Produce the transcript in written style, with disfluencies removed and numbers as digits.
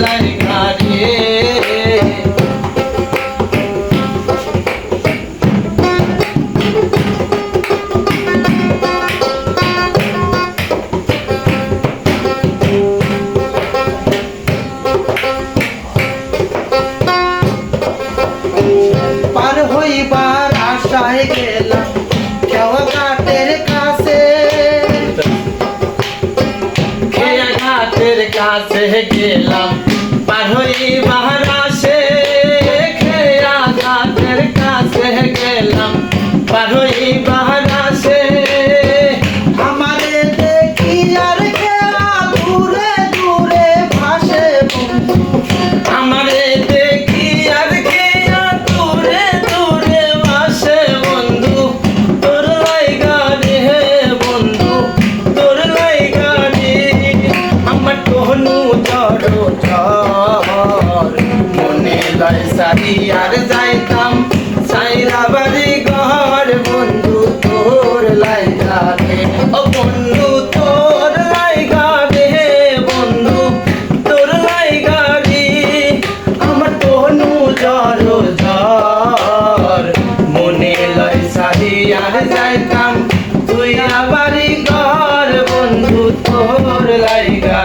লাইগা রে পার হইবার আশায় গেলাম খেয়া ঘাটের কাছে খেয়া ঘাটের কাছে গেলাম পার হইবার আসে খেয়া ঘাটের কাছে গেলাম পার হইবার আসে আমারে দেখি আর খেয়া দূরে দূরে ভাসে আমারে দেখি আর খেয়া দূরে দূরে ভাসে বন্ধু তোর লাইগা রে বন্ধু তোর লাইগা রে আমার কোহনু ঝড় ঝড় মনে লয় সারি আর যাইতাম সাইরা বাড়ি ঘর বন্ধু তোর লাইগা রে ও বন্ধু তোর লাইগা রে বন্ধু তোর লাইগা রে আমার কোহনু ঝড় ঝড় মনে লয় সারি আর যাইতাম তুই বাড়ি ঘর বন্ধু তোর লাইগা